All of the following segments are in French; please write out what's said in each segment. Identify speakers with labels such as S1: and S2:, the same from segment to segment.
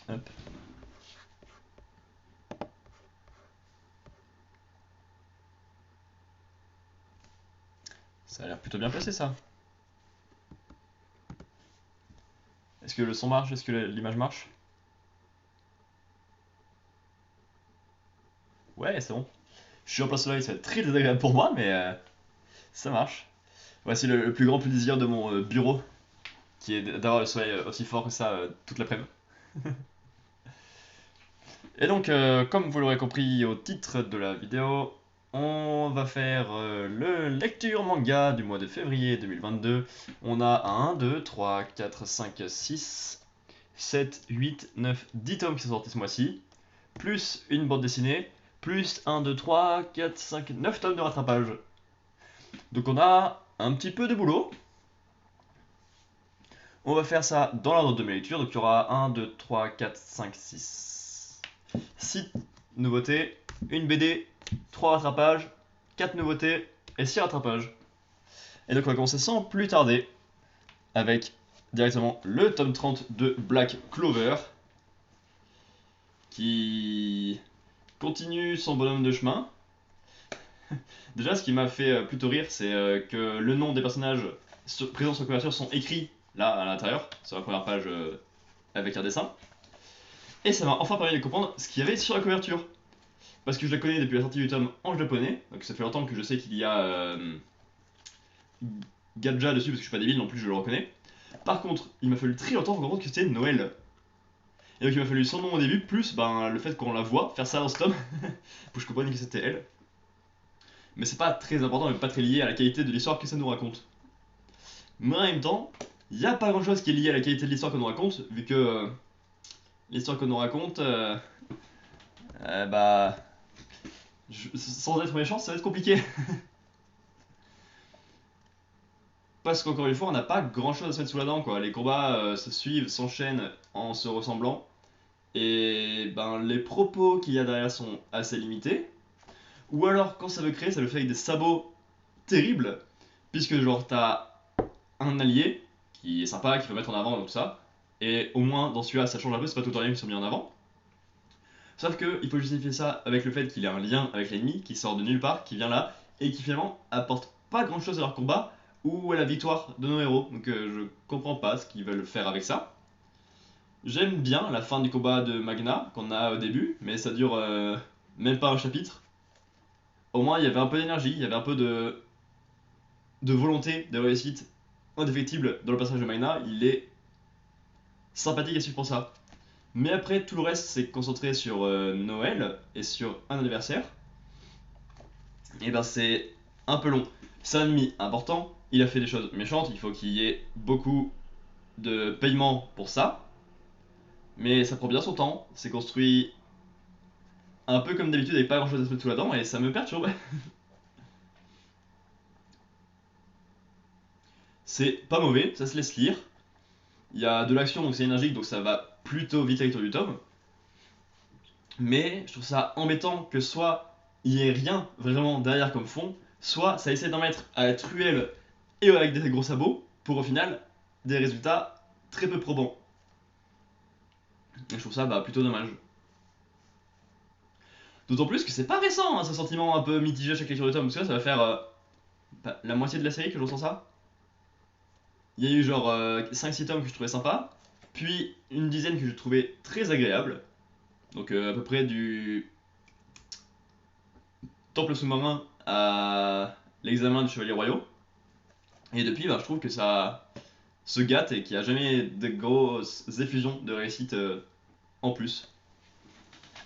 S1: Hop. Ça a l'air plutôt bien placé ça. Est-ce que le son marche? Est-ce que l'image marche? Ouais, c'est bon. Je suis en plein soleil, ça va être très désagréable pour moi, mais ça marche. Voici le plus grand plaisir de mon bureau, qui est d'avoir le soleil aussi fort que ça toute l'après-midi. Et donc, comme vous l'aurez compris au titre de la vidéo, on va faire le lecture manga du mois de février 2022. On a 1, 2, 3, 4, 5, 6, 7, 8, 9, 10 tomes qui sont sortis ce mois-ci, plus une bande dessinée, plus 1, 2, 3, 4, 5, 9 tomes de rattrapage. Donc on a un petit peu de boulot. On va faire ça dans l'ordre de mes lectures. Donc il y aura 1, 2, 3, 4, 5, 6, 6 nouveautés, une BD, 3 rattrapages, 4 nouveautés et 6 rattrapages. Et donc on va commencer sans plus tarder avec directement le tome 30 de Black Clover qui continue son bonhomme de chemin. Déjà, ce qui m'a fait plutôt rire, c'est que le nom des personnages présents sur la couverture sont écrits là à l'intérieur, sur la première page avec un dessin. Et ça m'a enfin permis de comprendre ce qu'il y avait sur la couverture. Parce que je la connais depuis la sortie du tome en japonais, donc ça fait longtemps que je sais qu'il y a Gadja dessus, parce que je suis pas débile non plus, je le reconnais. Par contre, il m'a fallu très longtemps pour comprendre que c'était Noël. Et donc il m'a fallu son nom au début, plus le fait qu'on la voit faire ça dans ce tome, pour que je comprenne que c'était elle. Mais c'est pas très important, mais pas très lié à la qualité de l'histoire que ça nous raconte. Mais en même temps, il n'y a pas grand chose qui est lié à la qualité de l'histoire qu'on nous raconte, vu que l'histoire qu'on nous raconte, bah, sans être méchant, ça va être compliqué. Parce qu'encore une fois, on n'a pas grand chose à se mettre sous la dent, quoi. Les combats se suivent, s'enchaînent en se ressemblant. Et ben, les propos qu'il y a derrière sont assez limités. Ou alors, quand ça veut créer, ça le fait avec des sabots terribles. Puisque, genre, t'as un allié qui est sympa, qu'il faut mettre en avant, tout ça. Et au moins, dans celui-là, ça change un peu, c'est pas tout rien qui sont mis en avant. Sauf que il faut justifier ça avec le fait qu'il y a un lien avec l'ennemi qui sort de nulle part, qui vient là, et qui finalement apporte pas grand chose à leur combat ou à la victoire de nos héros. Donc je comprends pas ce qu'ils veulent faire avec ça. J'aime bien la fin du combat de Magna qu'on a au début, mais ça dure même pas un chapitre. Au moins il y avait un peu d'énergie, il y avait un peu de volonté, de réussite indéfectible dans le personnage de Magna. Il est sympathique à suivre pour ça. Mais après, tout le reste, c'est concentré sur Noël et sur un anniversaire. Et ben c'est un peu long. C'est un ennemi important, il a fait des choses méchantes, il faut qu'il y ait beaucoup de paiement pour ça. Mais ça prend bien son temps, c'est construit un peu comme d'habitude avec pas grand chose à se mettre sous la dent et ça me perturbe. C'est pas mauvais, ça se laisse lire. Il y a de l'action donc c'est énergique donc ça va plutôt vite la lecture du tome. Mais je trouve ça embêtant que soit il y ait rien vraiment derrière comme fond, soit ça essaie d'en mettre à être cruel et avec des gros sabots pour au final des résultats très peu probants. Et je trouve ça plutôt dommage. D'autant plus que c'est pas récent, hein, ce sentiment un peu mitigé à chaque lecture de tome, parce que là ça va faire la moitié de la série que je ressens ça. Il y a eu genre 5-6 tomes que je trouvais sympa, puis une dizaine que je trouvais très agréable. Donc à peu près du Temple sous-marin à l'examen du Chevalier Royaux. Et depuis, je trouve que ça se gâte et qu'il n'y a jamais de grosses effusions de réussite en plus.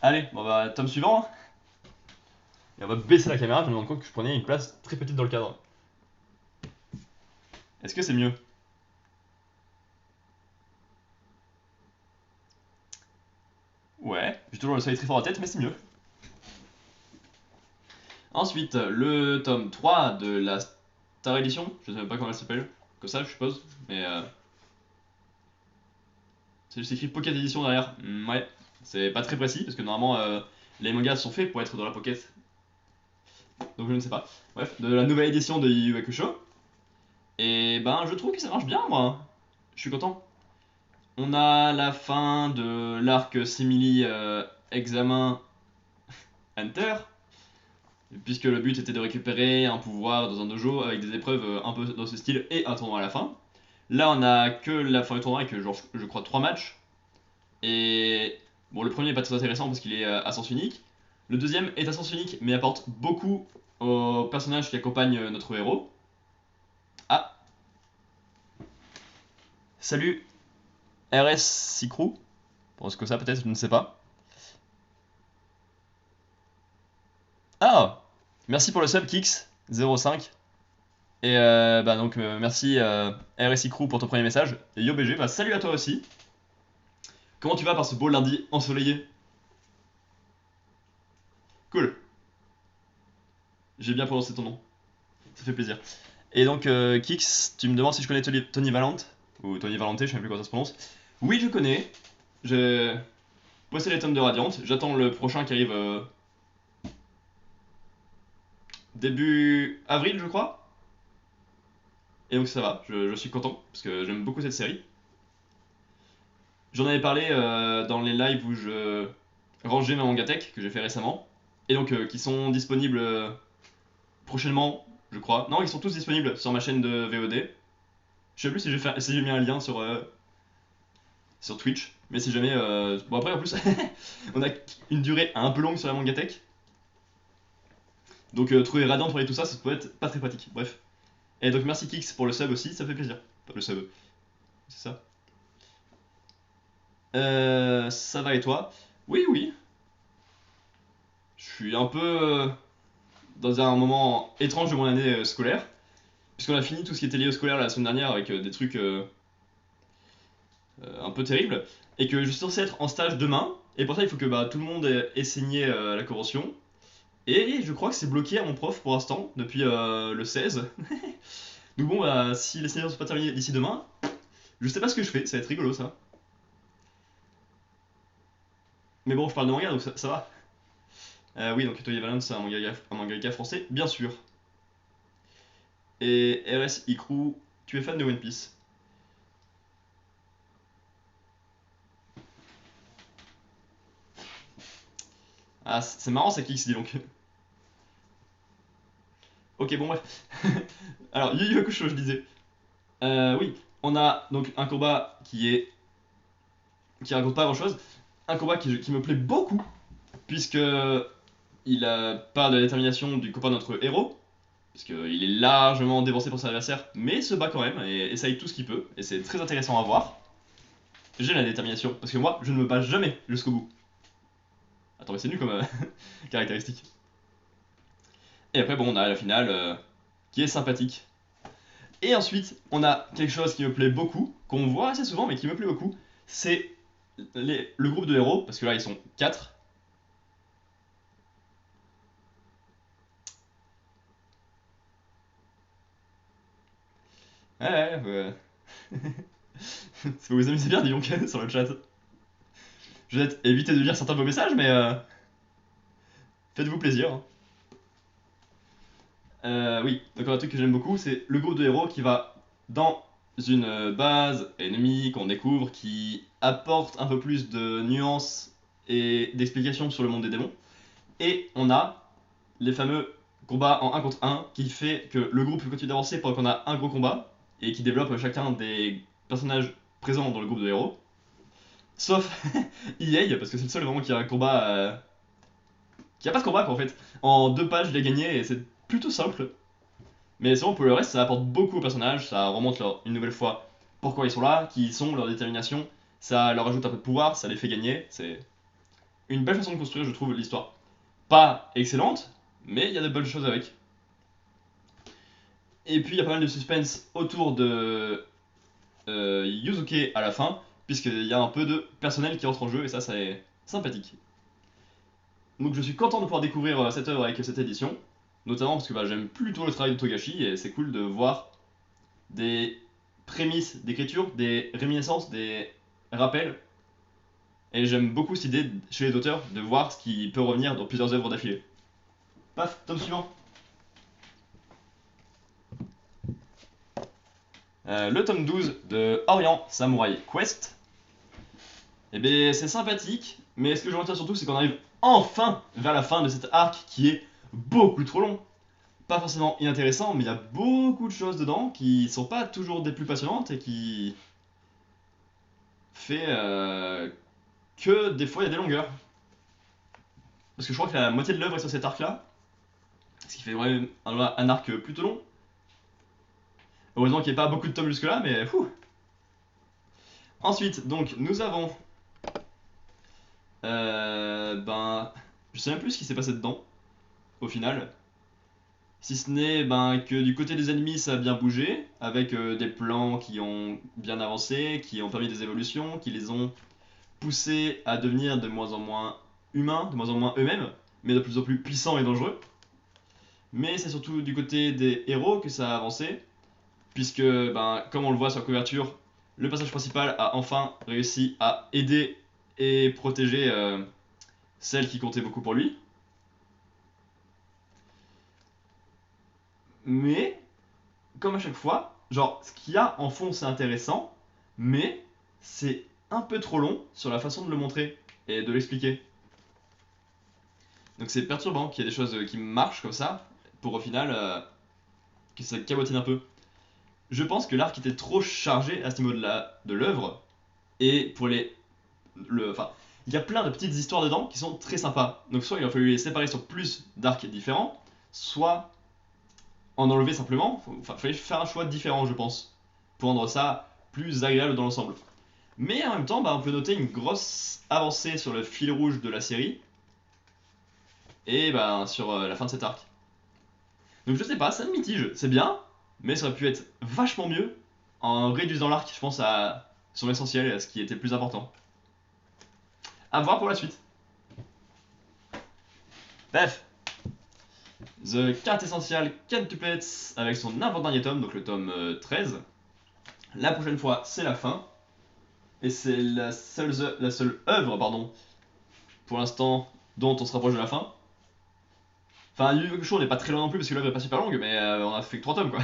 S1: Allez, bon tome suivant. Et on va baisser la caméra, je me rends compte que je prenais une place très petite dans le cadre. Est-ce que c'est mieux? Ouais, j'ai toujours le soleil très fort en tête, mais c'est mieux. Ensuite, le tome 3 de la Star Edition, je sais même pas comment elle s'appelle, comme ça je suppose, mais c'est juste écrit Pocket Edition derrière. Ouais, c'est pas très précis parce que normalement les mangas sont faits pour être dans la Pocket, donc je ne sais pas. Bref, de la nouvelle édition de Yu Yu Hakusho, et ben je trouve que ça marche bien moi, je suis content. On a la fin de l'arc simili examen Enter, puisque le but était de récupérer un pouvoir dans un dojo avec des épreuves un peu dans ce style et un tournoi à la fin. Là, on a que la fin du tournoi avec, genre, je crois, 3 matchs. Et bon, le premier est pas très intéressant parce qu'il est à sens unique. Le deuxième est à sens unique, mais apporte beaucoup aux personnages qui accompagnent notre héros. Ah, salut RS Sicrou. Pour ce que ça, peut-être, je ne sais pas. Ah, merci pour le sub Kix05. Et bah donc merci RSI Crew pour ton premier message. Et YoBG, bah salut à toi aussi. Comment tu vas par ce beau lundi ensoleillé? Cool, j'ai bien prononcé ton nom, ça fait plaisir. Et donc Kix, tu me demandes si je connais Tony Valente, ou Tony Valente, je sais même plus comment ça se prononce. Oui, je connais, j'ai posté les tomes de Radiante, j'attends le prochain qui arrive début avril je crois. Et donc ça va, je suis content, parce que j'aime beaucoup cette série. J'en avais parlé dans les lives où je rangeais ma mangatech que j'ai fait récemment. Et donc qui sont disponibles prochainement, je crois. Non, ils sont tous disponibles sur ma chaîne de VOD. Je sais plus si j'ai mis un lien sur Twitch. Mais si jamais... Bon après en plus, on a une durée un peu longue sur la mangatech. Donc trouver Radiant pour tout ça, ça peut être pas très pratique. Bref. Et donc merci Kix pour le sub aussi, ça fait plaisir. Enfin, le sub, c'est ça. Ça va et toi? Oui, oui. Je suis un peu dans un moment étrange de mon année scolaire, puisqu'on a fini tout ce qui était lié au scolaire la semaine dernière avec des trucs un peu terribles, et que je suis censé être en stage demain, et pour ça il faut que bah, tout le monde ait signé la convention, et je crois que c'est bloqué à mon prof pour l'instant, depuis le 16. Donc bon, bah, si les signatures ne sont pas terminées d'ici demain, je sais pas ce que je fais, ça va être rigolo ça. Mais bon, je parle de manga, donc ça va. Oui, donc Toy Valence, c'est un mangaka français, bien sûr. Et RS Ikru, tu es fan de One Piece? Ah, c'est marrant ça Kix, dis donc. Ok, bon bref. Alors, Yu Yu Hakusho, je disais. Oui, on a donc un combat qui raconte pas grand-chose. Un combat qui me plaît beaucoup, puisque il parle de la détermination du copain de notre héros, parce qu'il est largement dévancé pour son adversaire, mais se bat quand même et essaye tout ce qu'il peut, et c'est très intéressant à voir. J'aime la détermination, parce que moi, je ne me bats jamais jusqu'au bout. Attends, mais c'est nul comme caractéristique. Et après, bon, on a la finale qui est sympathique. Et ensuite, on a quelque chose qui me plaît beaucoup, qu'on voit assez souvent, mais qui me plaît beaucoup, c'est le groupe de héros, parce que là, ils sont 4. Ouais, ouais, ouais. Ça vous amusez bien, dis donc, sur le chat. Je vais peut-être éviter de lire certains de vos messages, mais faites-vous plaisir, hein. Oui, donc un truc que j'aime beaucoup, c'est le groupe de héros qui va dans une base ennemie qu'on découvre, qui apporte un peu plus de nuances et d'explications sur le monde des démons. Et on a les fameux combats en 1 contre 1 qui fait que le groupe continue d'avancer pendant qu'on a un gros combat et qui développe chacun des personnages présents dans le groupe de héros. Sauf EA, parce que c'est le seul vraiment qui a un combat. Qui a pas de combat quoi en fait. En 2 pages, il a gagné et c'est plutôt simple. Mais sinon, pour le reste, ça apporte beaucoup aux personnages, ça remonte une nouvelle fois pourquoi ils sont là, qui ils sont, leur détermination, ça leur ajoute un peu de pouvoir, ça les fait gagner. C'est une belle façon de construire, je trouve, l'histoire. Pas excellente, mais il y a de bonnes choses avec. Et puis il y a pas mal de suspense autour de Yuzuke à la fin, puisqu'il y a un peu de personnel qui entre en jeu, et ça, c'est sympathique. Donc je suis content de pouvoir découvrir cette œuvre avec cette édition, notamment parce que bah, j'aime plutôt le travail de Togashi, et c'est cool de voir des prémices d'écriture, des réminiscences, des rappels. Et j'aime beaucoup cette idée chez les auteurs de voir ce qui peut revenir dans plusieurs œuvres d'affilée. Paf, tome suivant. Le tome 12 de Orient Samurai Quest. Et bien c'est sympathique, mais ce que je retiens surtout c'est qu'on arrive enfin vers la fin de cet arc qui est beaucoup trop long. Pas forcément inintéressant, mais il y a beaucoup de choses dedans qui sont pas toujours des plus passionnantes et qui fait que des fois il y a des longueurs. Parce que je crois que la moitié de l'œuvre est sur cet arc là, ce qui fait vraiment un arc plutôt long. Heureusement qu'il n'y ait pas beaucoup de tomes jusque là, mais fou. Ensuite, donc nous avons ben, je sais même plus ce qui s'est passé dedans, au final. Si ce n'est ben, que du côté des ennemis, ça a bien bougé, avec des plans qui ont bien avancé, qui ont permis des évolutions, qui les ont poussés à devenir de moins en moins humains, de moins en moins eux-mêmes, mais de plus en plus puissants et dangereux. Mais c'est surtout du côté des héros que ça a avancé, puisque, ben, comme on le voit sur la couverture, le personnage principal a enfin réussi à aider et protéger celle qui comptait beaucoup pour lui. Mais, comme à chaque fois, genre, ce qu'il y a en fond c'est intéressant, mais c'est un peu trop long sur la façon de le montrer et de l'expliquer. Donc c'est perturbant qu'il y ait des choses qui marchent comme ça, pour au final que ça cabotine un peu. Je pense que l'arc était trop chargé à ce niveau de l'œuvre, et pour enfin, il y a plein de petites histoires dedans qui sont très sympas. Donc soit il a fallu les séparer sur plus d'arcs différents, soit en enlever simplement. Enfin, il fallait faire un choix différent, je pense, pour rendre ça plus agréable dans l'ensemble. Mais en même temps, bah, on peut noter une grosse avancée sur le fil rouge de la série, et bah, sur la fin de cet arc. Donc je sais pas, ça me mitige, c'est bien, mais ça aurait pu être vachement mieux en réduisant l'arc, je pense, à son essentiel et à ce qui était le plus important. À voir pour la suite. Bref, The Carte Essential Quintuplets avec son avant-dernier tome, donc le tome 13. La prochaine fois, c'est la fin. Et c'est la seule œuvre, pardon, pour l'instant, dont on se rapproche de la fin. Enfin, Yu Yu Hakusho n'est pas très loin non plus parce que l'œuvre est pas super longue, mais on a fait que 3 tomes quoi.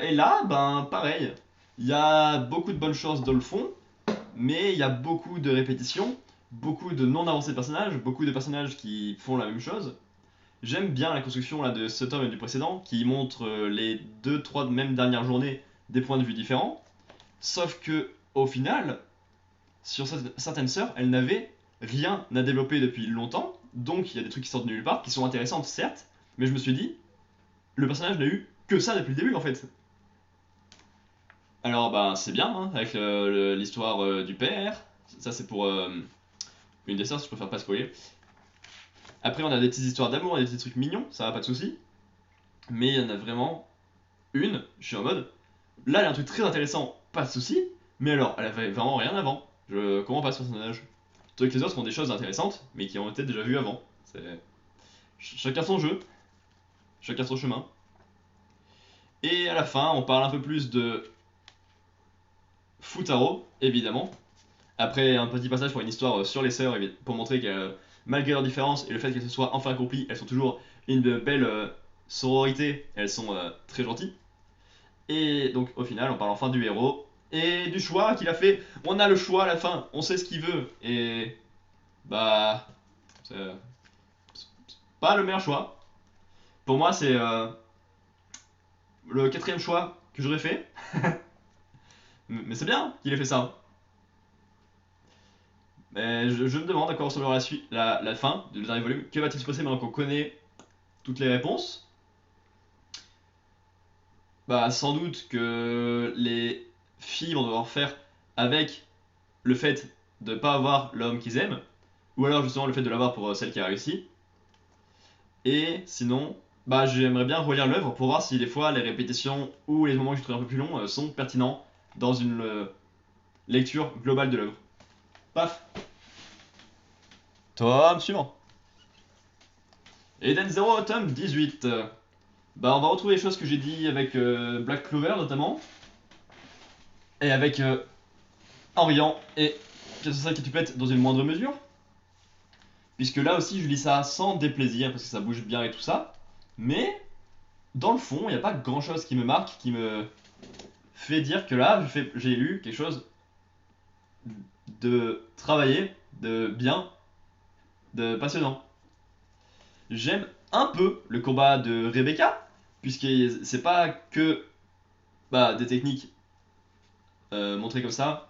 S1: Et là, ben pareil, il y a beaucoup de bonnes choses dans le fond, mais il y a beaucoup de répétitions, beaucoup de non-avancées de personnages, beaucoup de personnages qui font la même chose. J'aime bien la construction là, de ce tome et du précédent, qui montre les 2-3 mêmes dernières journées des points de vue différents, sauf que au final, sur certaines sœurs, elles n'avaient rien à développer depuis longtemps, donc il y a des trucs qui sortent de nulle part, qui sont intéressantes certes, mais je me suis dit, le personnage n'a eu que ça depuis le début en fait. Alors bah c'est bien, hein, avec l'histoire du père, ça c'est pour une des sœurs, je préfère pas spoiler. Après on a des petites histoires d'amour, des petits trucs mignons, ça va pas de soucis, mais il y en a vraiment une, je suis en mode, là elle a un truc très intéressant, pas de soucis, mais alors elle avait vraiment rien avant, je comprends pas ce personnage. Tandis que les autres font des choses intéressantes, mais qui ont été déjà vues avant. C'est... Chacun son jeu, chacun son chemin. Et à la fin, on parle un peu plus de Futaro, évidemment. Après un petit passage pour une histoire sur les sœurs, pour montrer que malgré leurs différences et le fait qu'elles se soient enfin accomplies, elles sont toujours une belle sororité, elles sont très gentilles. Et donc au final, on parle enfin du héros et du choix qu'il a fait. On a le choix à la fin, on sait ce qu'il veut. Et bah... c'est pas le meilleur choix. Pour moi, c'est le quatrième choix que j'aurais fait. Mais c'est bien qu'il ait fait ça. Mais je me demande à quoi ressemblera la suite, la fin du dernier volume. Que va-t-il se passer maintenant qu'on connaît toutes les réponses? Bah, sans doute que les filles vont devoir faire avec le fait de pas avoir l'homme qu'ils aiment, ou alors justement le fait de l'avoir pour celle qui a réussi. Et sinon, bah, j'aimerais bien relire l'œuvre pour voir si des fois les répétitions ou les moments que je trouve un peu plus longs sont pertinents dans une lecture globale de l'œuvre. Paf. Tome suivant. Eden Zero, tome 18. Bah, on va retrouver les choses que j'ai dit avec Black Clover notamment, et avec Orient et Pièce ça qui tu pètes dans une moindre mesure. Puisque là aussi, je lis ça sans déplaisir parce que ça bouge bien et tout ça. Mais dans le fond, il n'y a pas grand chose qui me marque, qui me fait dire que là, j'ai lu quelque chose de travailler, de bien, de passionnant. J'aime un peu le combat de Rebecca, puisque c'est pas que des techniques montrées comme ça,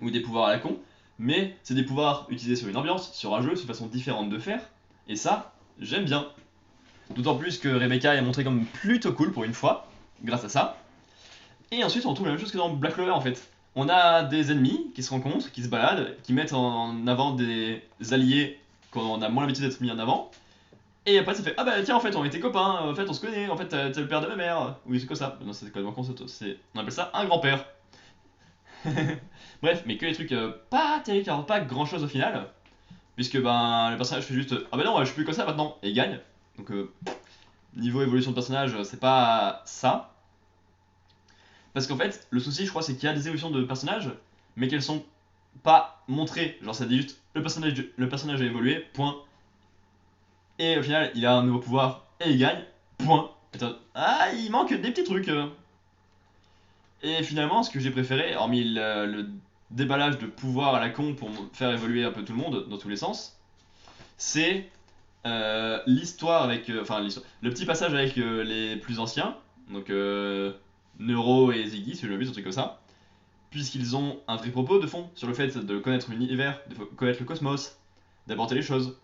S1: ou des pouvoirs à la con, mais c'est des pouvoirs utilisés sur une ambiance, sur un jeu, sur une façon différente de faire, et ça, j'aime bien. D'autant plus que Rebecca est montrée comme plutôt cool pour une fois, grâce à ça. Et ensuite, on retrouve la même chose que dans Black Clover en fait. On a des ennemis qui se rencontrent, qui se baladent, qui mettent en avant des alliés qu'on a moins l'habitude d'être mis en avant. Et après, ça fait ah bah tiens, en fait, on était copains, en fait, on se connaît, en fait, t'es le père de ma mère. Oui, c'est comme ça. Non, c'est complètement con, on appelle ça un grand-père. Bref, mais que les trucs pas terribles, qui rapportent pas grand chose au final. Puisque ben, le personnage fait juste ah bah non, je suis plus comme ça maintenant, et il gagne. Donc, niveau évolution de personnage, c'est pas ça. Parce qu'en fait, le souci, je crois, c'est qu'il y a des évolutions de personnages, mais qu'elles sont pas montrées. Genre, ça dit juste le personnage a évolué, point. Et au final, il a un nouveau pouvoir et il gagne, point. Ah, il manque des petits trucs. Et finalement, ce que j'ai préféré, hormis le déballage de pouvoir à la con pour faire évoluer un peu tout le monde dans tous les sens, c'est l'histoire avec. Enfin, le petit passage avec les plus anciens, donc Neuro et Ziggy, si je me un truc comme ça, puisqu'ils ont un vrai propos de fond sur le fait de connaître l'univers, de connaître le cosmos, d'apporter les choses.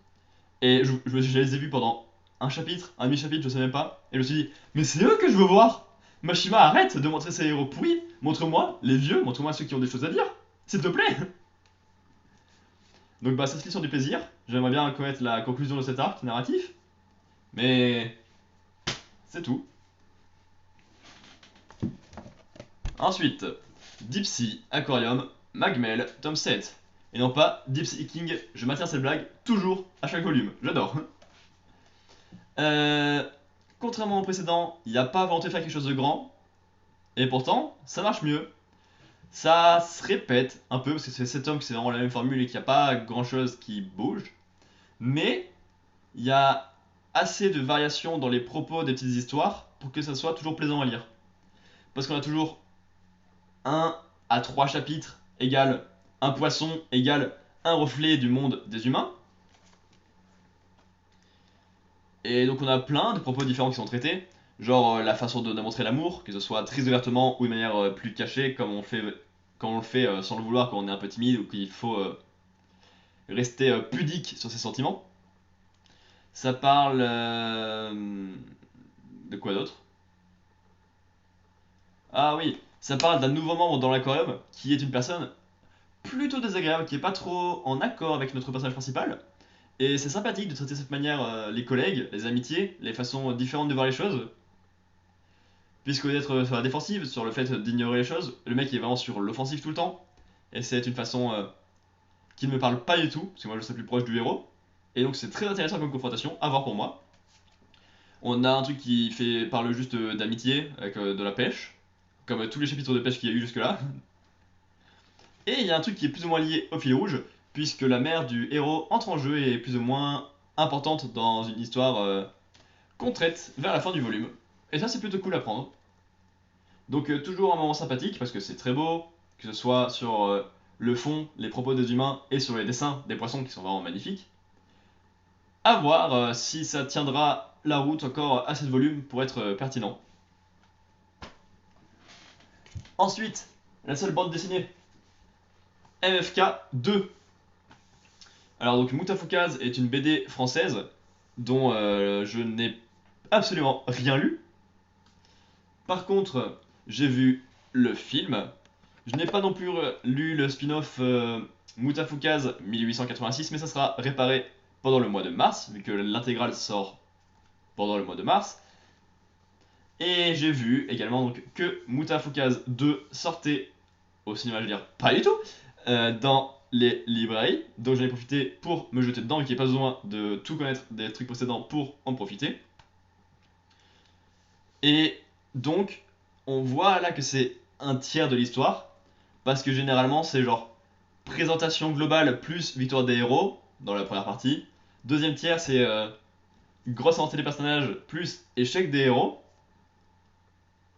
S1: Et je les ai vus pendant un chapitre, un demi-chapitre, je sais même pas, et je me suis dit, mais c'est eux que je veux voir. Mashima, arrête de montrer ces héros pourris, montre-moi les vieux, montre-moi ceux qui ont des choses à dire, s'il te plaît. Donc bah, cette mission du plaisir, j'aimerais bien connaître la conclusion de cet arc narratif, mais c'est tout. Ensuite, Deep Sea, Aquarium, Magmel, tome 7. Et non pas Deep Sea King, je maintiens cette blague toujours à chaque volume, j'adore. Euh, Contrairement au précédent, il n'y a pas volonté de faire quelque chose de grand, et pourtant, ça marche mieux. Ça se répète un peu, parce que c'est 7 tomes que c'est vraiment la même formule et qu'il n'y a pas grand chose qui bouge, mais il y a assez de variations dans les propos des petites histoires pour que ça soit toujours plaisant à lire. Parce qu'on a toujours 1 à 3 chapitres égale un poisson égale un reflet du monde des humains. Et donc on a plein de propos différents qui sont traités, genre la façon de montrer l'amour, que ce soit très ouvertement ou de manière plus cachée, comme on fait quand on le fait sans le vouloir, quand on est un peu timide ou qu'il faut rester pudique sur ses sentiments. Ça parle de quoi d'autre? Ah oui, ça parle d'un nouveau membre dans l'aquarium qui est une personne plutôt désagréable, qui est pas trop en accord avec notre personnage principal. Et c'est sympathique de traiter de cette manière les collègues, les amitiés, les façons différentes de voir les choses. Puisqu'au lieu d'être sur la défensive, sur le fait d'ignorer les choses, le mec est vraiment sur l'offensive tout le temps. Et c'est une façon qui ne me parle pas du tout, parce que moi je serais plus proche du héros. Et donc c'est très intéressant comme confrontation, à voir pour moi. On a un truc qui parle juste d'amitié, avec de la pêche, comme tous les chapitres de pêche qu'il y a eu jusque-là. Et il y a un truc qui est plus ou moins lié au fil rouge, puisque la mère du héros entre en jeu et est plus ou moins importante dans une histoire qu'on traite vers la fin du volume. Et ça c'est plutôt cool à prendre. Donc toujours un moment sympathique, parce que c'est très beau, que ce soit sur le fond, les propos des humains, et sur les dessins des poissons qui sont vraiment magnifiques. À voir si ça tiendra la route encore à ce volume pour être pertinent. Ensuite, la seule bande dessinée, MFK 2. Alors donc Mutafukaz est une BD française dont je n'ai absolument rien lu. Par contre, j'ai vu le film. Je n'ai pas non plus lu le spin-off Mutafukaz 1886, mais ça sera réparé pendant le mois de mars, vu que l'intégrale sort pendant le mois de mars. Et j'ai vu également donc, que Mutafukaz 2 sortait au cinéma, je veux dire pas du tout, dans les librairies. Donc j'en ai profité pour me jeter dedans et qu'il n'y ait pas besoin de tout connaître des trucs précédents pour en profiter. Et donc, on voit là que c'est un tiers de l'histoire, parce que généralement c'est genre présentation globale plus victoire des héros dans la première partie. Deuxième tiers c'est grosse avancée des personnages plus échec des héros.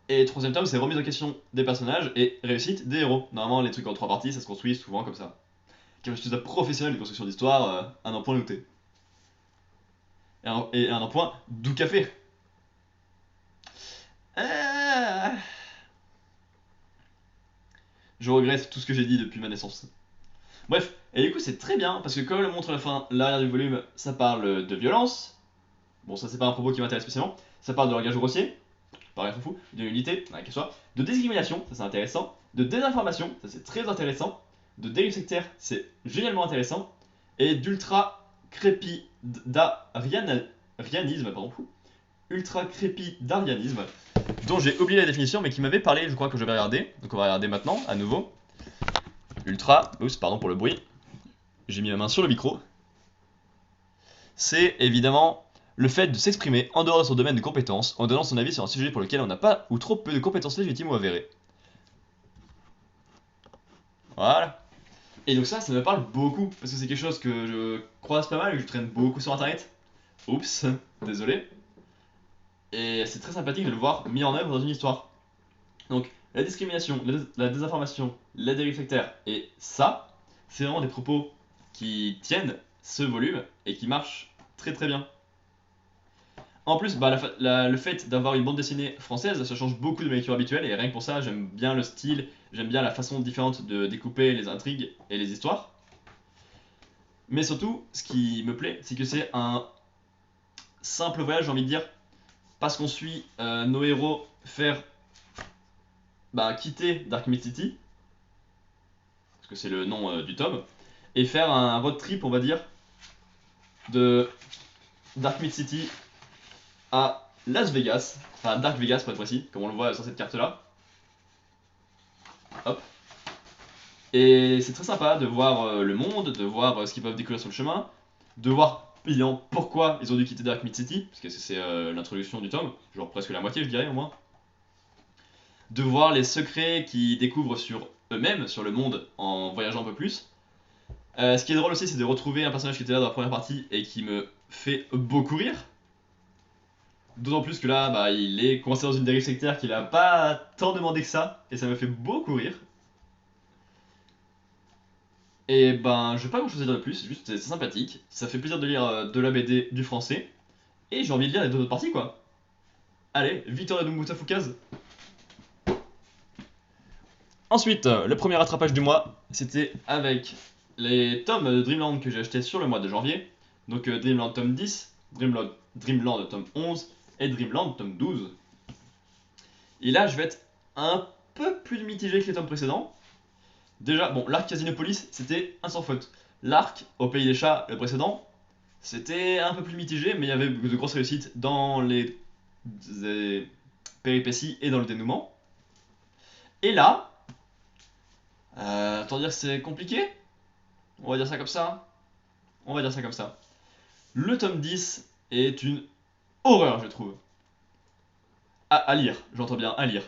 S1: Et troisième tome, c'est remise en question des personnages et réussite des héros. Normalement, les trucs en 3 parties, ça se construit souvent comme ça. Comme je suis un professionnel de construction d'histoire, un emploi noté. Et un emploi doux café. Euh, Je regrette tout ce que j'ai dit depuis ma naissance. Bref, et du coup c'est très bien, parce que comme le montre la fin, l'arrière du volume, ça parle de violence. Bon, ça c'est pas un propos qui m'intéresse spécialement. Ça parle de langage grossier, pareil, on s'en fout. De nudité, qu'elle soit. De discrimination, ça c'est intéressant. De désinformation, ça c'est très intéressant. De dérive sectaire, c'est génialement intéressant. Et d'ultra crépidarianisme, pardon, ultra crépidarianisme, dont j'ai oublié la définition, mais qui m'avait parlé, je crois que je vais regarder. Donc on va regarder maintenant, à nouveau. Ultra, oups, pardon pour le bruit. J'ai mis ma main sur le micro. C'est évidemment le fait de s'exprimer en dehors de son domaine de compétences, en donnant son avis sur un sujet pour lequel on n'a pas ou trop peu de compétences légitimes ou avérées. Voilà. Et donc ça me parle beaucoup, parce que c'est quelque chose que je croise pas mal et que je traîne beaucoup sur internet. Oups, désolé. Et c'est très sympathique de le voir mis en œuvre dans une histoire. Donc, la discrimination, la désinformation, la dérive sectaire, et ça, c'est vraiment des propos qui tiennent ce volume et qui marchent très très bien. En plus, bah, le fait d'avoir une bande dessinée française, ça change beaucoup de ma lecture habituelle, et rien que pour ça, j'aime bien le style, j'aime bien la façon différente de découper les intrigues et les histoires. Mais surtout, ce qui me plaît, c'est que c'est un simple voyage, j'ai envie de dire, parce qu'on suit nos héros faire quitter Dark Mid City, parce que c'est le nom du tome, et faire un road trip, on va dire, de Dark Mid City à Las Vegas, enfin Dark Vegas pour être précis, comme on le voit sur cette carte-là. Hop. Et c'est très sympa de voir le monde, de voir ce qu'ils peuvent découvrir sur le chemin, de voir évidemment pourquoi ils ont dû quitter Dark Mid City, parce que c'est l'introduction du tome, genre presque la moitié je dirais au moins. De voir les secrets qu'ils découvrent sur eux-mêmes, sur le monde, en voyageant un peu plus. Ce qui est drôle aussi, c'est de retrouver un personnage qui était là dans la première partie et qui me fait beaucoup rire. D'autant plus que là, il est coincé dans une dérive sectaire qu'il a pas tant demandé que ça, et ça me fait beaucoup rire. Et je vais pas grand chose à dire de plus, juste c'est sympathique, ça fait plaisir de lire de la BD du français, et j'ai envie de lire les deux autres parties quoi. Allez, Victor et Dumbuta Fukaz. Ensuite, le premier rattrapage du mois, c'était avec les tomes de Dreamland que j'ai achetés sur le mois de janvier. Donc Dreamland tome 10, Dreamland tome 11 et Dreamland tome 12. Et là, je vais être un peu plus mitigé que les tomes précédents. Déjà, bon, l'arc Casinopolis, c'était un sans faute. L'arc au Pays des Chats, le précédent, c'était un peu plus mitigé, mais il y avait de grosses réussites dans les péripéties et dans le dénouement. Et là, autant dire que c'est compliqué. On va dire ça comme ça. On va dire ça comme ça. Le tome 10 est une horreur, je trouve. À lire, j'entends bien, à lire.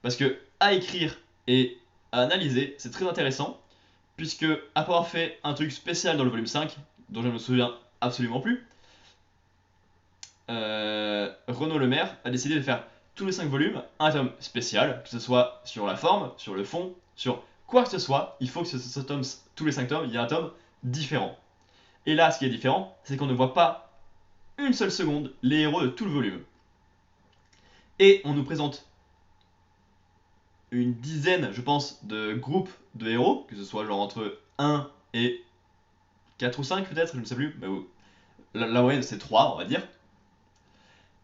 S1: Parce que à écrire et à analyser, c'est très intéressant. Puisque, après avoir fait un truc spécial dans le volume 5, dont je ne me souviens absolument plus, Renaud Le Maire a décidé de faire tous les 5 volumes un tome spécial, que ce soit sur la forme, sur le fond, sur quoi que ce soit, il faut que tous les 5 tomes, il y ait un tome différent. Et là, ce qui est différent, c'est qu'on ne voit pas une seule seconde les héros de tout le volume. Et on nous présente une dizaine, je pense, de groupes de héros, que ce soit genre entre 1 et 4 ou 5 peut-être, je ne sais plus, mais la moyenne c'est 3 on va dire.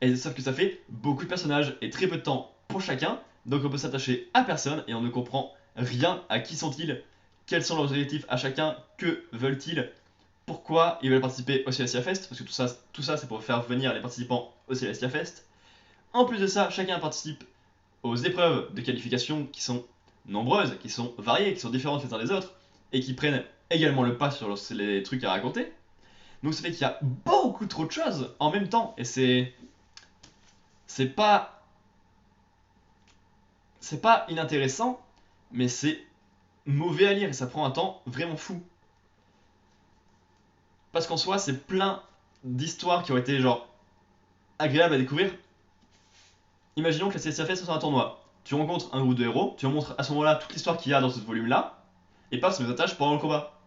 S1: Et sauf que ça fait beaucoup de personnages et très peu de temps pour chacun, donc on peut s'attacher à personne et on ne comprend rien à qui sont-ils, quels sont leurs objectifs à chacun, que veulent-ils, pourquoi ils veulent participer au Celestia Fest, parce que tout ça c'est pour faire venir les participants au Celestia Fest. En plus de ça, chacun participe aux épreuves de qualification qui sont nombreuses, qui sont variées, qui sont différentes les uns des autres, et qui prennent également le pas sur les trucs à raconter. Donc ça fait qu'il y a beaucoup trop de choses en même temps, et c'est pas c'est pas inintéressant, mais c'est mauvais à lire et ça prend un temps vraiment fou. Parce qu'en soi, c'est plein d'histoires qui ont été genre agréables à découvrir, imaginons que la CSFS soit un tournoi. Tu rencontres un groupe de héros, tu leur montres à ce moment-là toute l'histoire qu'il y a dans ce volume-là, et pas ça nous attache pendant le combat.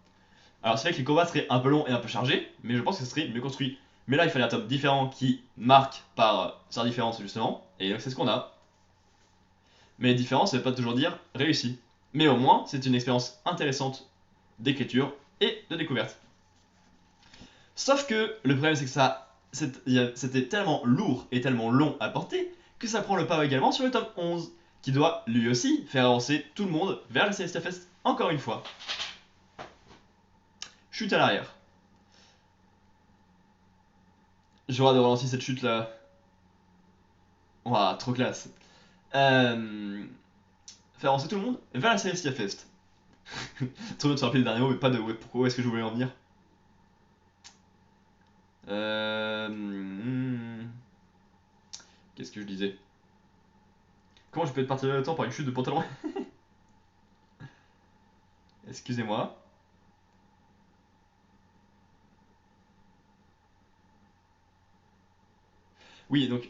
S1: Alors c'est vrai que les combats seraient un peu longs et un peu chargés, mais je pense que ce serait mieux construit. Mais là, il fallait un tome différent qui marque par sa différence, justement, et donc c'est ce qu'on a. Mais différent, ça veut pas toujours dire réussi. Mais au moins, c'est une expérience intéressante d'écriture et de découverte. Sauf que le problème, c'est que c'était tellement lourd et tellement long à porter que ça prend le pas également sur le tome 11, qui doit lui aussi faire avancer tout le monde vers la CSFS encore une fois. Chute à l'arrière. J'aurai de ralentir cette chute là. Waouh, trop classe. Faire avancer tout le monde vers la CSFS. Trop bien de se rappeler le dernier mot, mais pas de pourquoi est-ce que je voulais en venir. Qu'est-ce que je disais? Comment je peux être parti de temps par une chute de pantalon? Excusez-moi. Oui, donc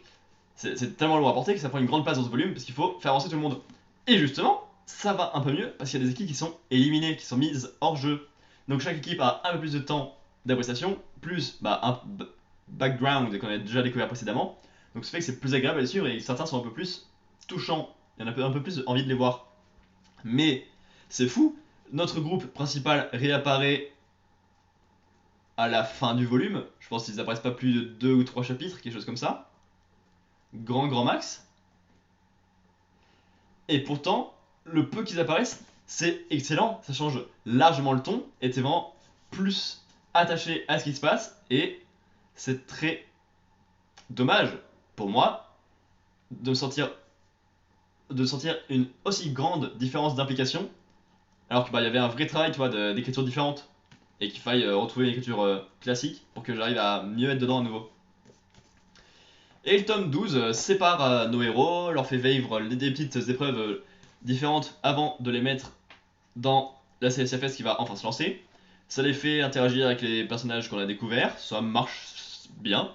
S1: c'est tellement lourd à porter que ça prend une grande place dans ce volume parce qu'il faut faire avancer tout le monde. Et justement, ça va un peu mieux parce qu'il y a des équipes qui sont éliminées, qui sont mises hors jeu. Donc chaque équipe a un peu plus de temps d'appréciation, plus un background qu'on a déjà découvert précédemment. Donc ça fait que c'est plus agréable à suivre et certains sont un peu plus touchants. Il y en a un peu plus envie de les voir. Mais c'est fou, notre groupe principal réapparaît à la fin du volume. Je pense qu'ils apparaissent pas plus de 2 ou 3 chapitres, quelque chose comme ça. Grand max. Et pourtant, le peu qu'ils apparaissent, c'est excellent. Ça change largement le ton et t'es vraiment plus attaché à ce qui se passe. Et c'est très dommage pour moi de sentir une aussi grande différence d'implication alors qu'il y avait un vrai travail, tu vois, d'écriture différente et qu'il faille retrouver une écriture classique pour que j'arrive à mieux être dedans à nouveau. Et le tome 12 sépare nos héros, leur fait vivre des petites épreuves différentes avant de les mettre dans la CSFS qui va enfin se lancer. Ça les fait interagir avec les personnages qu'on a découverts, ça marche bien.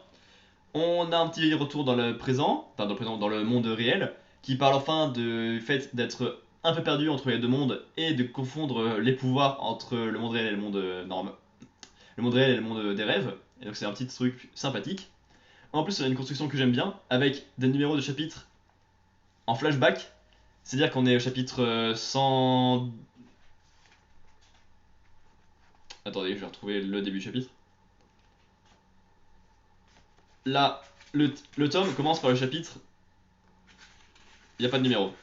S1: On a un petit retour dans le présent, enfin dans le monde réel, qui parle enfin du fait d'être un peu perdu entre les deux mondes et de confondre les pouvoirs entre le monde réel et le monde normal, le monde réel et le monde des rêves. Et donc c'est un petit truc sympathique. En plus, on a une construction que j'aime bien, avec des numéros de chapitres en flashback. C'est-à-dire qu'on est au chapitre 100... Attendez, je vais retrouver le début du chapitre. Là, le tome commence par le chapitre... Il n'y a pas de numéro.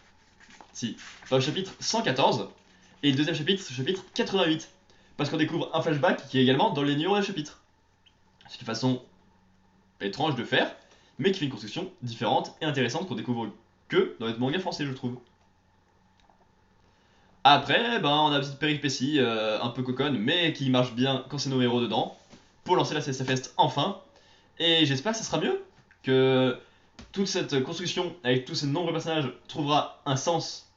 S1: Si. Par le chapitre 114. Et le deuxième chapitre, c'est le chapitre 88. Parce qu'on découvre un flashback qui est également dans les numéros des chapitres. C'est une façon étrange de faire, mais qui fait une construction différente et intéressante qu'on découvre que dans les mangas français, je trouve. Après, on a une petite péripétie un peu coconne, mais qui marche bien quand c'est nos héros dedans, pour lancer la CSF Fest enfin. Et j'espère que ça sera mieux, que toute cette construction avec tous ces nombreux personnages trouvera un sens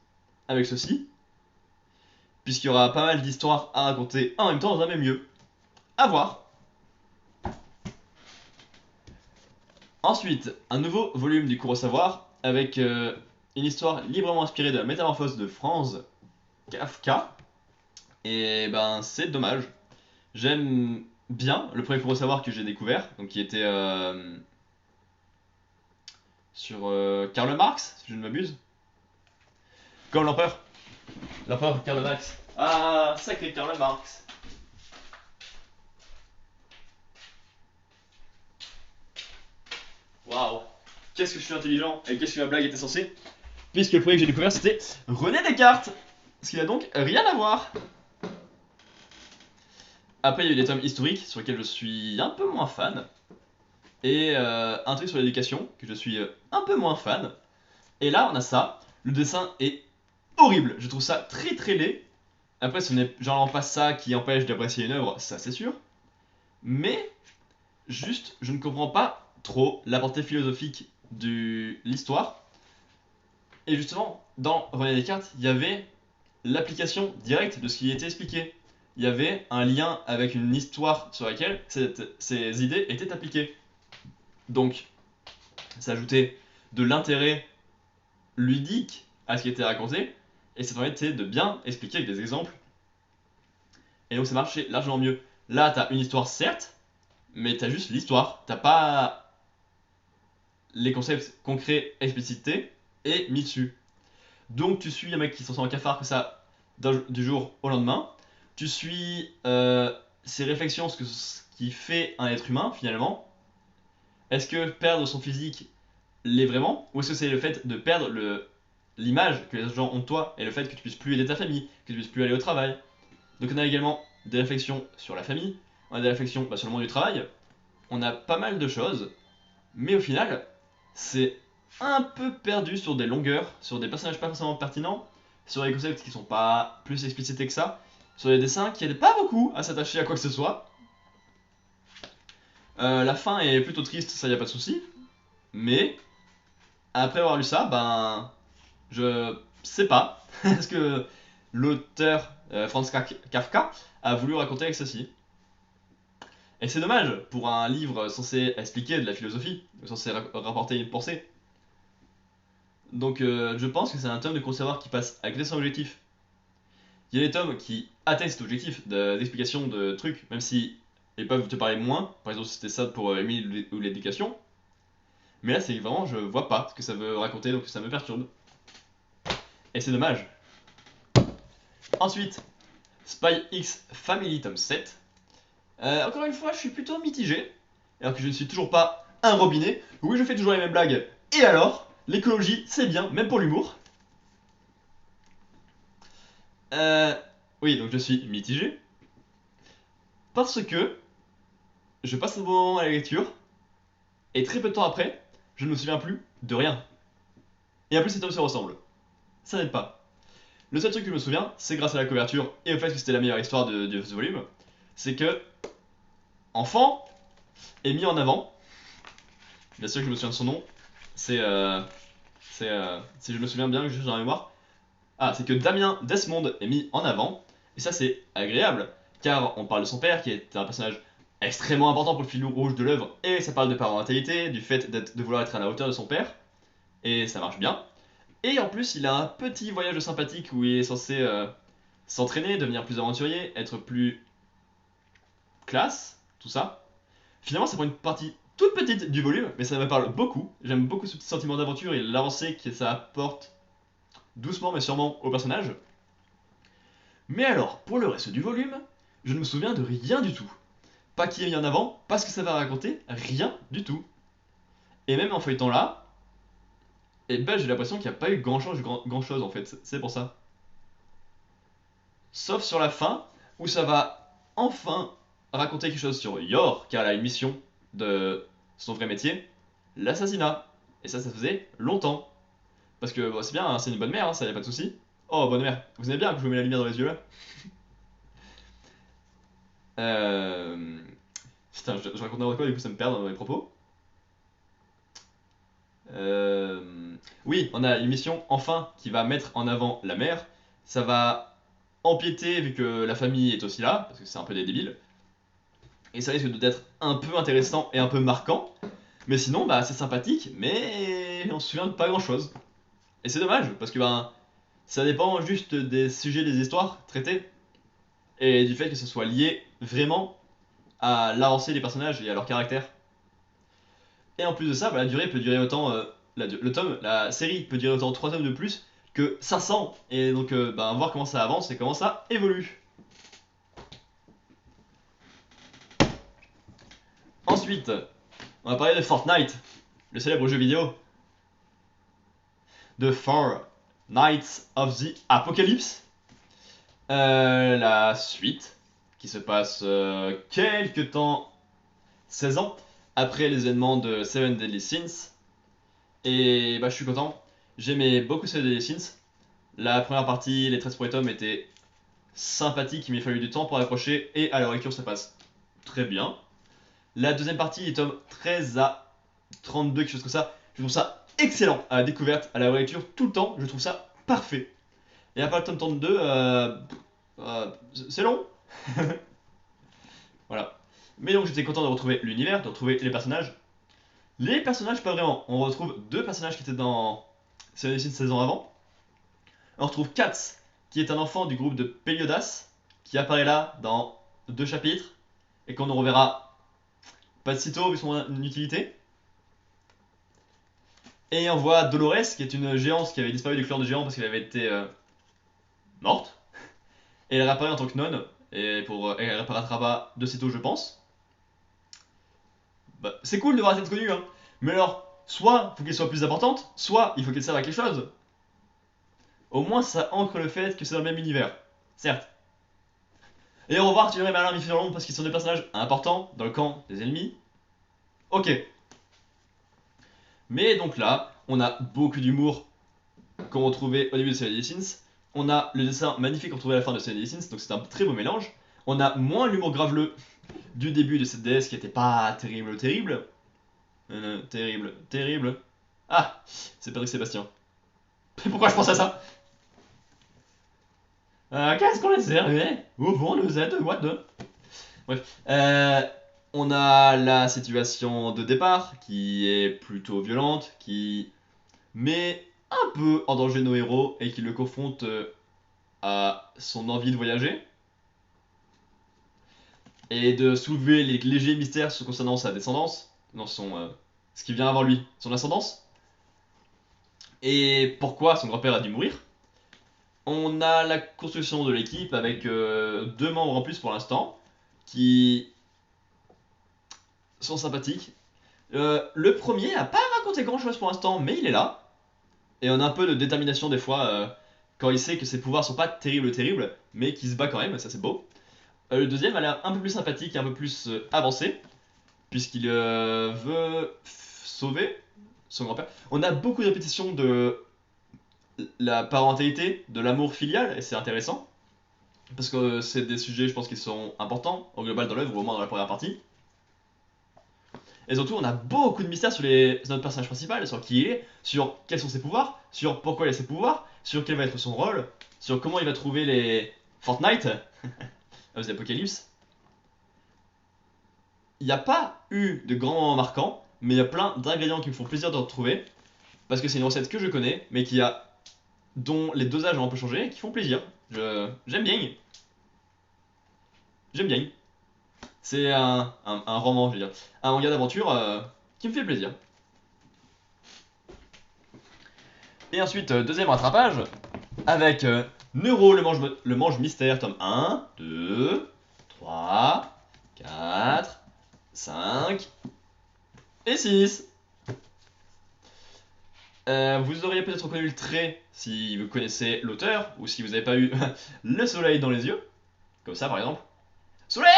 S1: avec ceci, puisqu'il y aura pas mal d'histoires à raconter en même temps dans un même lieu. À voir. Ensuite, un nouveau volume du cours au savoir, avec une histoire librement inspirée de la métamorphose de Franz Kafka. Et c'est dommage. J'aime bien le premier cours au savoir que j'ai découvert, donc qui était sur Karl Marx, si je ne m'abuse. Comme l'empereur. L'empereur Karl Marx. Ah, sacré Karl Marx. Waouh. Qu'est-ce que je suis intelligent et qu'est-ce que ma blague était censée. Puisque le premier que j'ai découvert c'était René Descartes. Ce qui n'a donc rien à voir. Après, il y a eu des tomes historiques sur lesquels je suis un peu moins fan. Et un truc sur l'éducation que je suis un peu moins fan. Et là, on a ça. Le dessin est horrible. Je trouve ça très laid. Après, ce n'est genre pas ça qui empêche d'apprécier une œuvre, ça c'est sûr. Mais, juste, je ne comprends pas trop la portée philosophique de l'histoire. Et justement, dans René Descartes, il y avait l'application directe de ce qui était expliqué. Il y avait un lien avec une histoire sur laquelle ces idées étaient appliquées. Donc, ça ajoutait de l'intérêt ludique à ce qui était raconté, et ça permet de bien expliquer avec des exemples, et donc ça marchait largement mieux. Là, t'as une histoire, certes, mais t'as juste l'histoire, t'as pas les concepts concrets explicités et mis dessus. Donc tu suis un mec qui s'en sort en cafard que ça du jour au lendemain. Tu suis ses réflexions, ce qui fait un être humain finalement. Est-ce que perdre son physique l'est vraiment? Ou est-ce que c'est le fait de perdre l'image que les gens ont de toi et le fait que tu puisses plus aider ta famille, que tu puisses plus aller au travail? Donc on a également des réflexions sur la famille, on a des réflexions sur le monde du travail, on a pas mal de choses, mais au final, c'est un peu perdu sur des longueurs, sur des personnages pas forcément pertinents, sur des concepts qui sont pas plus explicités que ça, sur des dessins qui aident pas beaucoup à s'attacher à quoi que ce soit. La fin est plutôt triste, ça y a pas de souci, mais après avoir lu ça, ben je sais pas ce que l'auteur Franz Kafka a voulu raconter avec ceci. Et c'est dommage pour un livre censé expliquer de la philosophie, censé rapporter une pensée. Donc je pense que c'est un tome de conservateur qui passe à côté de son objectif. Il y a des tomes qui atteignent cet objectif d'explication de trucs, même si ils peuvent te parler moins. Par exemple, c'était ça pour Émile ou l'éducation. Mais là, c'est vraiment, je vois pas ce que ça veut raconter, donc ça me perturbe. Et c'est dommage. Ensuite, Spy X Family tome 7. Encore une fois, je suis plutôt mitigé. Alors que je ne suis toujours pas un robinet. Oui, je fais toujours les mêmes blagues. Et alors, l'écologie, c'est bien, même pour l'humour. Euh, oui, donc je suis mitigé. Parce que je passe un bon moment à la lecture. Et très peu de temps après, je ne me souviens plus de rien. Et en plus, ces tomes se ressemblent. Ça n'aide pas. Le seul truc que je me souviens, c'est grâce à la couverture et au fait que c'était la meilleure histoire de ce volume. C'est que Enfant est mis en avant. Bien sûr que je me souviens de son nom. C'est. Si je me souviens bien, juste dans la mémoire. Ah, c'est que Damien Desmond est mis en avant. Et ça, c'est agréable. Car on parle de son père, qui est un personnage extrêmement important pour le fil rouge de l'œuvre. Et ça parle de parentalité, du fait de vouloir être à la hauteur de son père. Et ça marche bien. Et en plus, il a un petit voyage sympathique où il est censé s'entraîner, devenir plus aventurier, être plus classe, tout ça. Finalement, ça prend une partie toute petite du volume, mais ça me parle beaucoup. J'aime beaucoup ce petit sentiment d'aventure et l'avancée que ça apporte doucement mais sûrement au personnage. Mais alors, pour le reste du volume, je ne me souviens de rien du tout. Pas qui est mis en avant, pas ce que ça va raconter, rien du tout. Et même en feuilletant là, et ben j'ai l'impression qu'il n'y a pas eu grand chose en fait, c'est pour ça. Sauf sur la fin, où ça va enfin raconter quelque chose sur Yor, car elle a une mission de son vrai métier, l'assassinat. Et ça faisait longtemps. Parce que bon, c'est bien, hein, c'est une bonne mère, hein, ça y a pas de souci. Oh, bonne mère, vous aimez bien que je vous mets la lumière dans les yeux là? euh... Putain, je raconte n'importe quoi, du coup ça me perd dans mes propos. Oui, on a une mission enfin qui va mettre en avant la mère. Ça va empiéter vu que la famille est aussi là, parce que c'est un peu des débiles. Et ça risque d'être un peu intéressant et un peu marquant. Mais sinon, bah c'est sympathique, mais on se souvient de pas grand chose. Et c'est dommage, parce que ben, ça dépend juste des sujets des histoires traitées, et du fait que ce soit lié vraiment à l'avancée des personnages et à leur caractère. Et en plus de ça, bah, la durée peut durer autant, la série peut durer autant 3 tomes de plus que 500, et donc bah, voir comment ça avance et comment ça évolue. Ensuite, on va parler de Fortnite, le célèbre jeu vidéo. The Four Knights of the Apocalypse. La suite, qui se passe quelques temps, 16 ans, après les événements de Seven Deadly Sins. Et bah je suis content, j'aimais beaucoup Seven Deadly Sins. La première partie, les 13 premiers tomes étaient sympathiques, il m'a fallu du temps pour accrocher, et à la lecture ça passe très bien. La deuxième partie, les tomes 13 à 32, quelque chose comme ça, je trouve ça excellent à la découverte, à la lecture, tout le temps, je trouve ça parfait. Et après le tome 32, c'est long. Voilà. Mais donc j'étais content de retrouver l'univers, de retrouver les personnages. Les personnages, pas vraiment. On retrouve deux personnages qui étaient dans Seven Edison 16 ans avant. On retrouve Katz, qui est un enfant du groupe de Peliodas, qui apparaît là dans 2 chapitres, et qu'on ne reverra pas de sitôt vu son utilité. Et on voit Dolores, qui est une géante qui avait disparu du clan de géants parce qu'elle avait été morte. Et elle réapparaît en tant que nonne, et elle réapparaîtra de sitôt, je pense. Bah, c'est cool de voir cette connue, hein. Mais alors, soit il faut qu'elle soit plus importante, soit il faut qu'elle serve à quelque chose. Au moins, ça ancre le fait que c'est dans le même univers. Certes. Et au revoir, tu verrais Malin Mifurlon parce qu'ils sont des personnages importants dans le camp des ennemis. Ok. Mais donc là, on a beaucoup d'humour qu'on retrouvait au début de Seven Deadly Sins. On a le dessin magnifique qu'on retrouvait à la fin de Seven Deadly Sins, donc c'est un très beau mélange. On a moins l'humour graveleux du début de cette DS qui était pas terrible. Terrible. Ah, c'est Patrick Sébastien. Pourquoi je pense à ça? Qu'est-ce qu'on les servait? Au fond, nous êtes what the? Bref. On a la situation de départ qui est plutôt violente, qui met un peu en danger nos héros et qui le confronte à son envie de voyager et de soulever les légers mystères concernant sa descendance, dans ce qui vient avant lui, son ascendance, et pourquoi son grand-père a dû mourir. On a la construction de l'équipe avec 2 membres en plus pour l'instant qui sont sympathiques. Le premier a pas raconté grand chose pour l'instant, mais il est là. Et on a un peu de détermination des fois quand il sait que ses pouvoirs sont pas terribles, mais qu'il se bat quand même, ça c'est beau. Le deuxième a l'air un peu plus sympathique et un peu plus avancé, puisqu'il veut sauver son grand-père. On a beaucoup de répétitions de la parentalité, de l'amour filial, et c'est intéressant. Parce que c'est des sujets, je pense, qui sont importants au global dans l'œuvre, au moins dans la première partie. Et surtout, on a beaucoup de mystères sur notre personnage principal, sur qui il est, sur quels sont ses pouvoirs, sur pourquoi il a ses pouvoirs, sur quel va être son rôle, sur comment il va trouver les Fortnite, of the Apocalypse. Il n'y a pas eu de grands moments marquants, mais il y a plein d'ingrédients qui me font plaisir de retrouver, parce que c'est une recette que je connais, mais dont les dosages ont un peu changé, et qui font plaisir. J'aime bien. J'aime bien. C'est un roman, je veux dire. Un manga d'aventure qui me fait plaisir. Et ensuite, deuxième rattrapage, avec Neuro, le mange mystère, tome 1, 2, 3, 4, 5 et 6. Vous auriez peut-être reconnu le trait si vous connaissez l'auteur, ou si vous n'avez pas eu le soleil dans les yeux. Comme ça, par exemple. Soleil!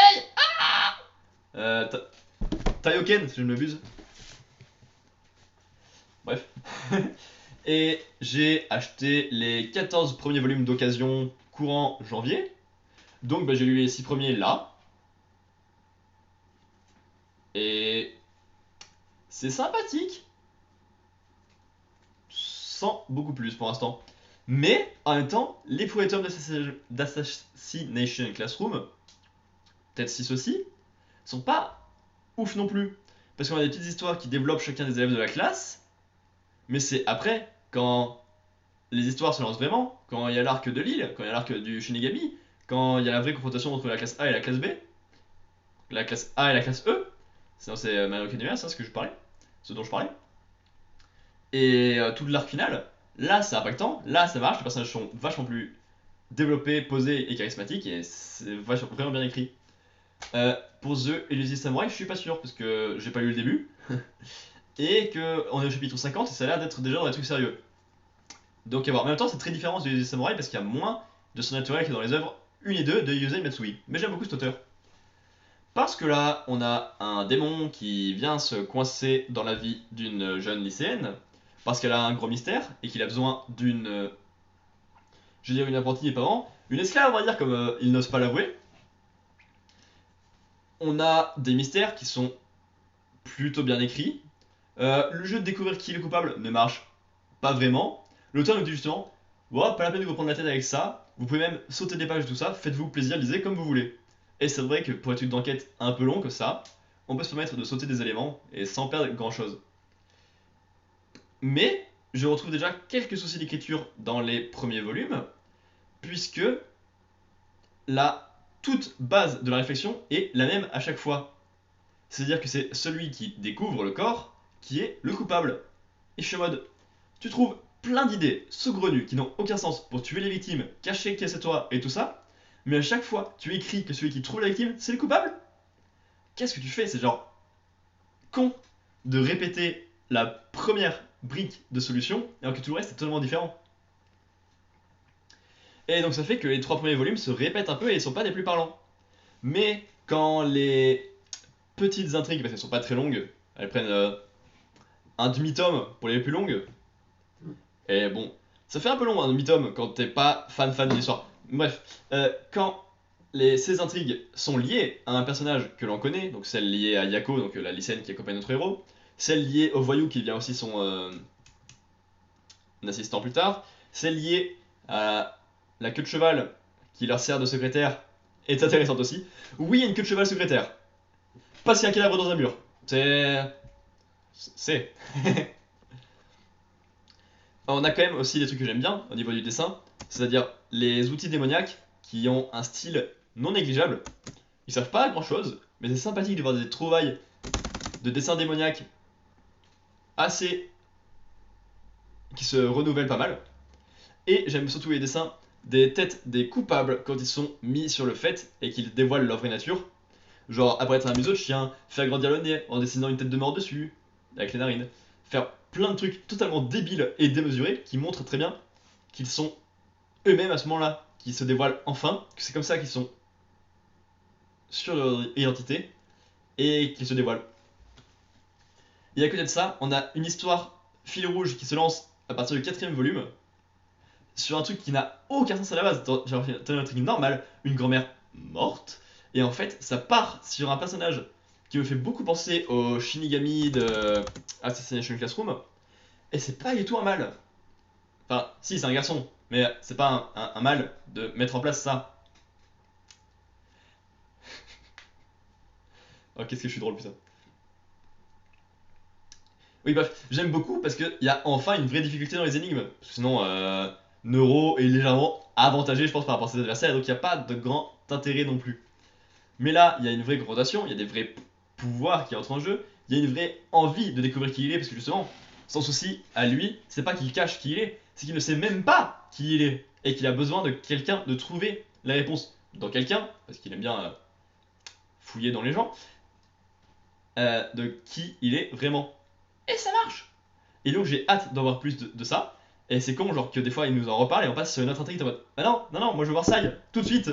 S1: Taioken, si je ne m'abuse. Bref. Et j'ai acheté les 14 premiers volumes d'occasion courant janvier. Donc bah, j'ai lu les 6 premiers là. Et c'est sympathique. Sans beaucoup plus pour l'instant. Mais en même temps, les premiers tomes d'Assassination Classroom, peut-être 6 aussi, sont pas ouf non plus. Parce qu'on a des petites histoires qui développent chacun des élèves de la classe. Mais c'est après, quand les histoires se lancent vraiment, quand il y a l'arc de l'île, quand il y a l'arc du Shinigami, quand il y a la vraie confrontation entre la classe A et la classe B, la classe A et la classe E, c'est My Hero Academia, ça, ce dont je parlais, et tout l'arc final, là c'est impactant, là ça marche, les personnages sont vachement plus développés, posés et charismatiques, et c'est vraiment bien écrit. Pour The Elusive Samurai, je suis pas sûr, parce que j'ai pas lu le début, et qu'on est au chapitre 50, et ça a l'air d'être déjà dans des trucs sérieux. Donc à voir. En même temps, c'est très différent de Samurai parce qu'il y a moins de son naturel que dans les œuvres 1 et 2 de Yusei Matsui. Mais j'aime beaucoup cet auteur. Parce que là, on a un démon qui vient se coincer dans la vie d'une jeune lycéenne, parce qu'elle a un gros mystère et qu'il a besoin d'une. Je veux dire, une apprentie des parents, une esclave, on va dire, comme il n'ose pas l'avouer. On a des mystères qui sont plutôt bien écrits. Le jeu de découvrir qui est le coupable ne marche pas vraiment. L'auteur nous dit justement, ouais, pas la peine de vous prendre la tête avec ça, vous pouvez même sauter des pages et tout ça, faites-vous plaisir, lisez comme vous voulez. Et c'est vrai que pour une étude d'enquête un peu long que ça, on peut se permettre de sauter des éléments et sans perdre grand chose. Mais je retrouve déjà quelques soucis d'écriture dans les premiers volumes, puisque la toute base de la réflexion est la même à chaque fois. C'est-à-dire que c'est celui qui découvre le corps qui est le coupable. Et je suis en mode, tu trouves plein d'idées saugrenues qui n'ont aucun sens pour tuer les victimes, cacher qui c'est toi et tout ça, mais à chaque fois tu écris que celui qui trouve la victime c'est le coupable. Qu'est-ce que tu fais? C'est genre con de répéter la première brique de solution alors que tout le reste est totalement différent. Et donc ça fait que les 3 premiers volumes se répètent un peu et ils sont pas des plus parlants. Mais quand les petites intrigues, parce qu'elles sont pas très longues, elles prennent un demi-tome pour les plus longues, et bon, ça fait un peu long un demi-tome quand t'es pas fan de l'histoire. Bref, quand ces intrigues sont liées à un personnage que l'on connaît, donc celle liée à Yako, donc la lycéenne qui accompagne notre héros, celle liée au voyou qui devient aussi son assistant plus tard, celle liée à la queue de cheval qui leur sert de secrétaire est intéressante aussi. Oui, il y a une queue de cheval secrétaire. Parce qu'il y a un cadavre dans un mur. C'est. On a quand même aussi des trucs que j'aime bien au niveau du dessin, c'est-à-dire les outils démoniaques qui ont un style non négligeable. Ils servent pas à grand chose, mais c'est sympathique de voir des trouvailles de dessins démoniaques assez qui se renouvellent pas mal. Et j'aime surtout les dessins des têtes des coupables quand ils sont mis sur le fait et qu'ils dévoilent leur vraie nature. Genre apparaître un museau de chien, faire grandir le nez en dessinant une tête de mort dessus, avec les narines. Faire plein de trucs totalement débiles et démesurés qui montrent très bien qu'ils sont eux-mêmes à ce moment-là, qui se dévoilent enfin, que c'est comme ça qu'ils sont sur leur identité et qu'ils se dévoilent. Et à côté de ça, on a une histoire fil rouge qui se lance à partir du 4ème volume sur un truc qui n'a aucun sens à la base. Genre, t'as un truc normal, une grand-mère morte, et en fait, ça part sur un personnage qui me fait beaucoup penser au Shinigami de Assassination Classroom, et c'est pas du tout un mal. Enfin, si, c'est un garçon, mais c'est pas un mal de mettre en place ça. Oh, qu'est-ce que je suis drôle, putain. Oui, bref, j'aime beaucoup parce qu'il y a enfin une vraie difficulté dans les énigmes. Parce que sinon, Neuro est légèrement avantagé, je pense, par rapport à ses adversaires, donc il n'y a pas de grand intérêt non plus. Mais là, il y a une vraie gradation, il y a des vrais pouvoirs qui entrent en jeu, il y a une vraie envie de découvrir qui il est, parce que justement, son souci à lui, c'est pas qu'il cache qui il est, c'est qu'il ne sait même pas qui il est, et qu'il a besoin de quelqu'un, de trouver la réponse dans quelqu'un, parce qu'il aime bien fouiller dans les gens, de qui il est vraiment. Et ça marche. Et donc j'ai hâte d'en voir plus de ça, et c'est con, genre que des fois il nous en reparle et on passe sur une autre intrigue en mode ah non, non, non, moi je veux voir Sai, tout de suite.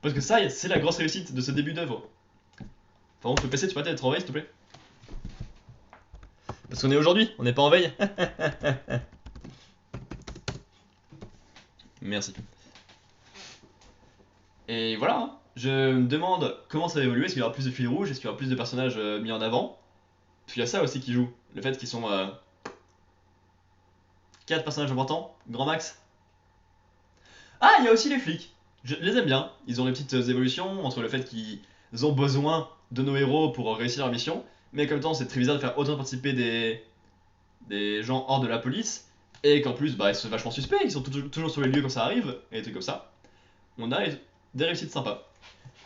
S1: Parce que Sai, c'est la grosse réussite de ce début d'œuvre. Par contre, le PC, tu peux être en veille, s'il te plaît? Parce qu'on est aujourd'hui, on n'est pas en veille. Merci. Et voilà, hein. Je me demande comment ça va évoluer. Est-ce qu'il y aura plus de fil rouge? Est-ce qu'il y aura plus de personnages mis en avant? Parce qu'il y a ça aussi qui joue. Le fait qu'ils sont 4 personnages importants, grand max. Ah, il y a aussi les flics. Je les aime bien. Ils ont des petites évolutions entre le fait qu'ils ont besoin de nos héros pour réussir leur mission. Mais comme temps, c'est très bizarre de faire autant participer des gens hors de la police. Et qu'en plus, bah, ils sont vachement suspects. Ils sont toujours sur les lieux quand ça arrive. Et des trucs comme ça. On a des réussites sympas.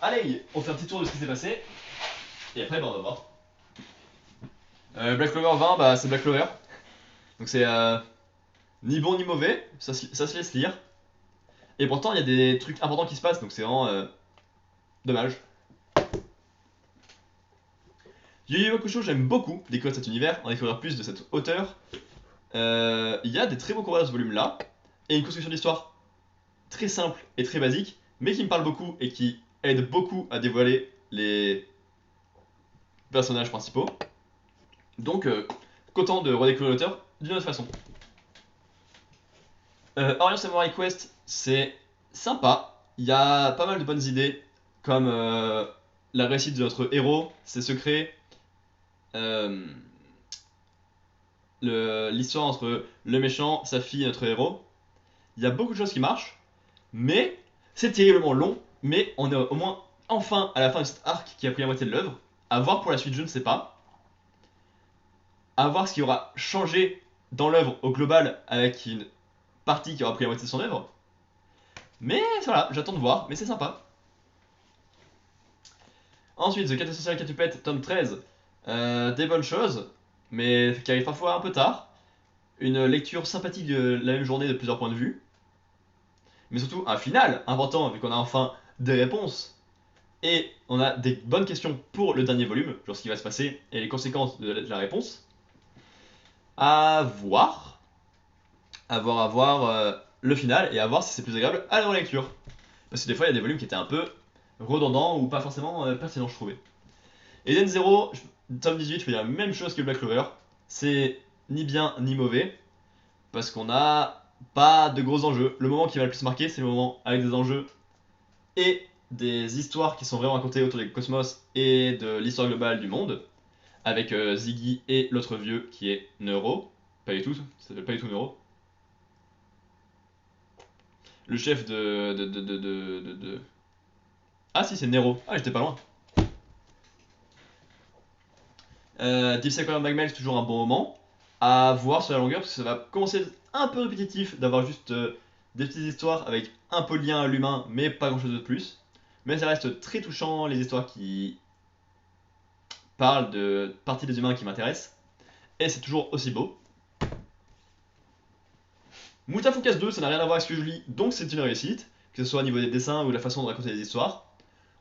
S1: Allez, on fait un petit tour de ce qui s'est passé. Et après, bah, on va voir. Black Clover 20, bah, c'est Black Clover. Donc c'est ni bon ni mauvais. Ça se laisse lire. Et pourtant, il y a des trucs importants qui se passent. Donc c'est vraiment dommage. Yu Yu Hakusho, j'aime beaucoup découvrir cet univers, en découvrir plus de cet auteur. Il y a des très beaux combats dans ce volume-là, et une construction d'histoire très simple et très basique, mais qui me parle beaucoup et qui aide beaucoup à dévoiler les personnages principaux. Donc, content de redécouvrir l'auteur d'une autre façon. Orient Samurai Quest, c'est sympa. Il y a pas mal de bonnes idées, comme la réussite de notre héros, ses secrets, l'histoire entre le méchant, sa fille et notre héros. Il y a beaucoup de choses qui marchent, mais c'est terriblement long. Mais on est au moins enfin à la fin de cet arc qui a pris la moitié de l'œuvre. À voir pour la suite, je ne sais pas. À voir ce qui aura changé dans l'œuvre au global avec une partie qui aura pris la moitié de son œuvre. Mais voilà, j'attends de voir, mais c'est sympa. Ensuite, The Cat Social Catupette, tome 13. Des bonnes choses, mais qui arrivent parfois un peu tard. Une lecture sympathique de la même journée de plusieurs points de vue. Mais surtout un final important, vu qu'on a enfin des réponses. Et on a des bonnes questions pour le dernier volume, genre ce qui va se passer et les conséquences de la réponse. À voir. À voir le final et à voir si c'est plus agréable à la relecture. Parce que des fois, il y a des volumes qui étaient un peu redondants ou pas forcément pertinents, je trouvais. Eden Zero, tome 18, fait la même chose que Black Clover. C'est ni bien ni mauvais, parce qu'on a pas de gros enjeux. Le moment qui va le plus marquer, c'est le moment avec des enjeux et des histoires qui sont vraiment racontées autour du cosmos et de l'histoire globale du monde, avec Ziggy et l'autre vieux qui est Neuro. Pas du tout, ça s'appelle pas du tout Neuro. Le chef de. Ah si, c'est Nero. Ah, j'étais pas loin. Deep Cycle Magmel, c'est toujours un bon moment. À voir sur la longueur, parce que ça va commencer un peu répétitif d'avoir juste des petites histoires avec un peu de lien à l'humain, mais pas grand chose de plus. Mais ça reste très touchant, les histoires qui parlent de parties des humains qui m'intéressent. Et c'est toujours aussi beau. Mutafukas 2, ça n'a rien à voir avec ce que je lis, donc c'est une réussite, que ce soit au niveau des dessins ou de la façon de raconter les histoires.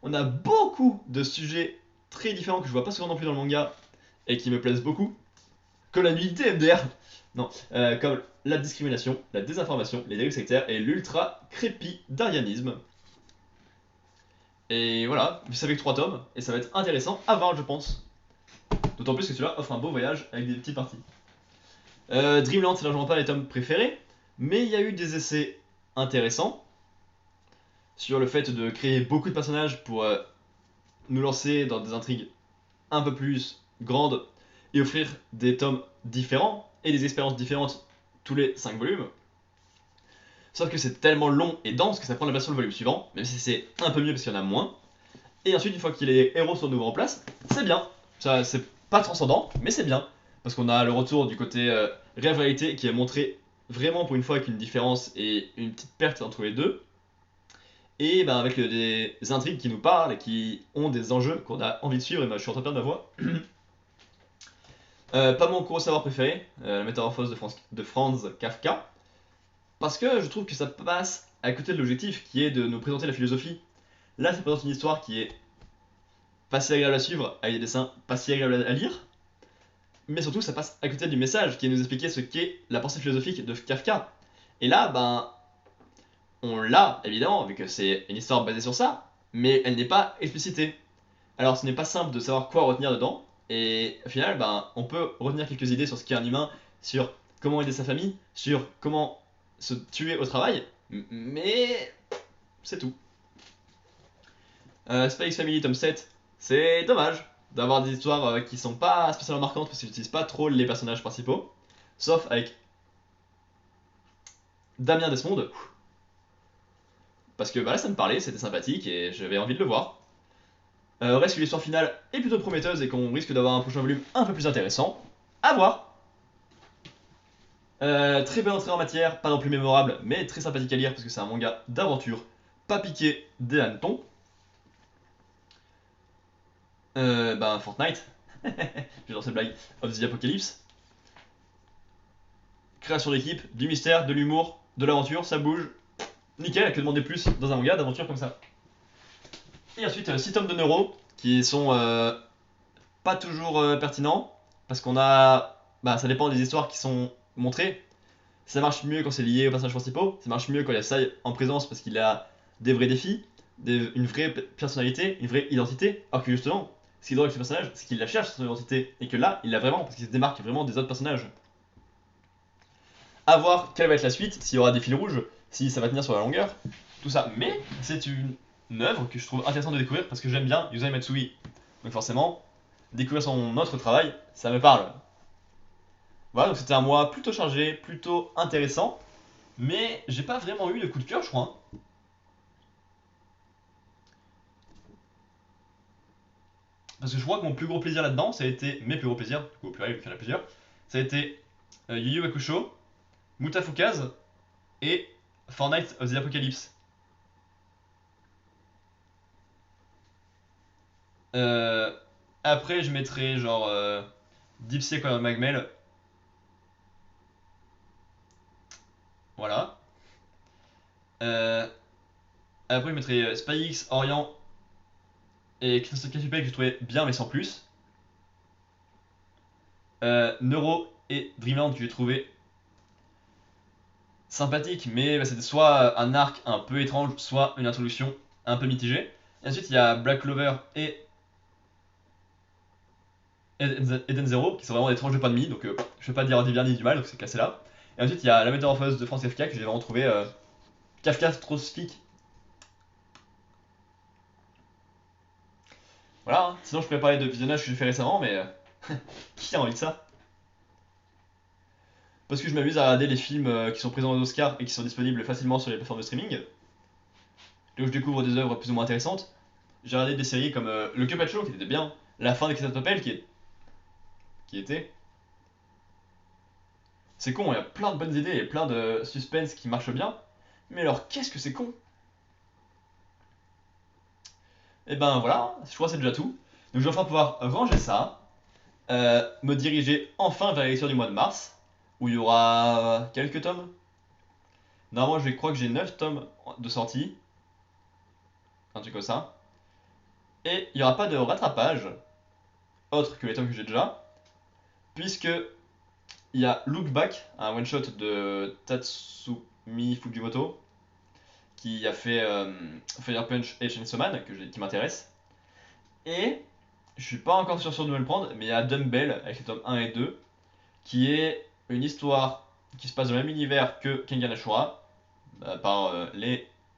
S1: On a beaucoup de sujets très différents que je vois pas souvent non plus dans le manga et qui me plaisent beaucoup, comme la nudité MDR, non, comme la discrimination, la désinformation, les dérives sectaires et l'ultra crépidarianisme. Et voilà, c'est avec 3 tomes, et ça va être intéressant à voir, je pense. D'autant plus que celui-là offre un beau voyage avec des petites parties. Dreamland, c'est largement pas les tomes préférés, mais il y a eu des essais intéressants sur le fait de créer beaucoup de personnages pour nous lancer dans des intrigues un peu plus grandes et offrir des tomes différents et des expériences différentes tous les 5 volumes. Sauf que c'est tellement long et dense que ça prend la place sur le volume suivant, même si c'est un peu mieux parce qu'il y en a moins. Et ensuite, une fois que les héros sont de nouveau en place, c'est bien. Ça, c'est pas transcendant, mais c'est bien. Parce qu'on a le retour du côté réalité qui est montré vraiment pour une fois avec une différence et une petite perte entre les deux. Et ben avec des intrigues qui nous parlent et qui ont des enjeux qu'on a envie de suivre. Et ben, je suis en train de perdre ma voix. Pas mon gros savoir préféré, la métamorphose de Franz Kafka. Parce que je trouve que ça passe à côté de l'objectif qui est de nous présenter la philosophie. Là, ça présente une histoire qui est pas si agréable à suivre, avec des dessins pas si agréables à lire, mais surtout ça passe à côté du message qui est de nous expliquer ce qu'est la pensée philosophique de Kafka. Et là, ben, on l'a évidemment, vu que c'est une histoire basée sur ça, mais elle n'est pas explicitée. Alors ce n'est pas simple de savoir quoi retenir dedans, et au final, ben, on peut retenir quelques idées sur ce qu'est un humain, sur comment aider sa famille, sur comment se tuer au travail, mais c'est tout. Spy X Family tome 7, c'est dommage d'avoir des histoires qui sont pas spécialement marquantes parce qu'ils n'utilisent pas trop les personnages principaux, sauf avec Damien Desmond, parce que bah, là ça me parlait, c'était sympathique et j'avais envie de le voir. Reste que l'histoire finale est plutôt prometteuse et qu'on risque d'avoir un prochain volume un peu plus intéressant. À voir. Très belle entrée en matière, pas non plus mémorable, mais très sympathique à lire parce que c'est un manga d'aventure, pas piqué des hannetons. Ben Fortnite, j'ai lancé cette blague, of the Apocalypse. Création d'équipe, du mystère, de l'humour, de l'aventure, ça bouge. Nickel, que demander plus dans un manga d'aventure comme ça. Et ensuite, 6 tomes de Neuro, qui sont pas toujours pertinents, parce qu'on a. Bah, ça dépend des histoires qui sont montrées. Ça marche mieux quand c'est lié aux personnages principaux, ça marche mieux quand il y a Sai en présence parce qu'il a des vrais défis, une vraie personnalité, une vraie identité. Alors que justement, ce qui est drôle avec ce personnage, c'est qu'il la cherche son identité, et que là, il l'a vraiment, parce qu'il se démarque vraiment des autres personnages. À voir quelle va être la suite, s'il y aura des fils rouges, si ça va tenir sur la longueur, tout ça. Mais c'est une œuvre que je trouve intéressante de découvrir parce que j'aime bien Yusai Matsui. Donc forcément, découvrir son autre travail, ça me parle. Voilà, donc c'était un mois plutôt chargé, plutôt intéressant, mais j'ai pas vraiment eu de coup de cœur, je crois, hein. Parce que je crois que mon plus gros plaisir là-dedans, ça a été mes plus gros plaisirs, du coup au pluriel, vu qu'il y en a plusieurs, ça a été Yu Yu Hakusho, Mutafukaz et Fortnite of the Apocalypse. Euh, Après, je mettrai genre Deep Sea Color Magmel. Voilà. Euh, Après, je mettrai Spy X, Orient et Crystal Cassiopeia que je trouvais bien mais sans plus. Neuro et Dreamland que j'ai trouvé sympathique, mais bah, c'était soit un arc un peu étrange, soit une introduction un peu mitigée. Et ensuite, il y a Black Clover et Eden Zero, qui sont vraiment des tranches de pain de mie, donc je vais pas dire du bien ni du mal, donc c'est classé là. Et ensuite, il y a La Métamorphose de Franz Kafka, que j'ai vraiment trouvé Kafka-strosfique. Voilà, hein. Sinon je pourrais parler de visionnage que j'ai fait récemment, mais qui a envie de ça? Parce que je m'amuse à regarder les films qui sont présents aux Oscars et qui sont disponibles facilement sur les plateformes de streaming, là où je découvre des œuvres plus ou moins intéressantes. J'ai regardé des séries comme Le Cuphead Show qui était bien, La fin des Cassette Papel qui était. C'est con, il y a plein de bonnes idées et plein de suspense qui marchent bien, mais alors qu'est-ce que c'est con? Et ben voilà, je crois que c'est déjà tout. Donc je vais enfin pouvoir ranger ça, me diriger enfin vers la lecture du mois de mars, où il y aura quelques tomes. Normalement, je crois que j'ai 9 tomes de sortie, un truc comme ça. Et il n'y aura pas de rattrapage, autre que les tomes que j'ai déjà, puisque il y a Look Back, un one-shot de Tatsumi Fujimoto, qui a fait Fire Punch et Chainsaw Man, qui m'intéresse. Et je suis pas encore sûr de me le prendre, mais il y a Dumbbell avec les tomes 1 et 2, qui est une histoire qui se passe dans le même univers que Kengan Ashura, par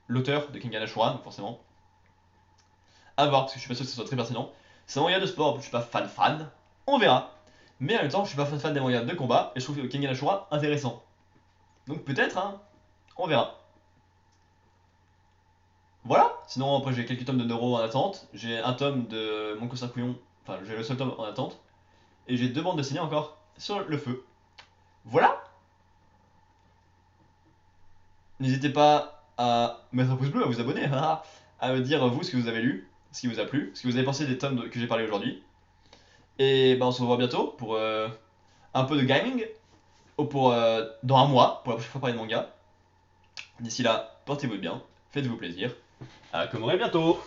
S1: l'auteur de Kengan Ashura, donc forcément. À voir, parce que je suis pas sûr que ce soit très pertinent. C'est un manga de sport, je suis pas fan, on verra. Mais en même temps, je suis pas fan des mangas de combat, et je trouve que Kengan Ashura intéressant. Donc peut-être, hein, on verra. Voilà, sinon après j'ai quelques tomes de Neuro en attente, j'ai un tome de Mon Cousin Couillon, enfin j'ai le seul tome en attente, et j'ai 2 bandes dessinées encore sur le feu. Voilà. N'hésitez pas à mettre un pouce bleu, à vous abonner, à me dire vous ce que vous avez lu, ce qui vous a plu, ce que vous avez pensé des tomes que j'ai parlé aujourd'hui. Et ben on se revoit bientôt pour un peu de gaming, ou pour dans un mois, pour la prochaine fois parler de manga. D'ici là, portez-vous bien, faites-vous plaisir. À commémorer bientôt.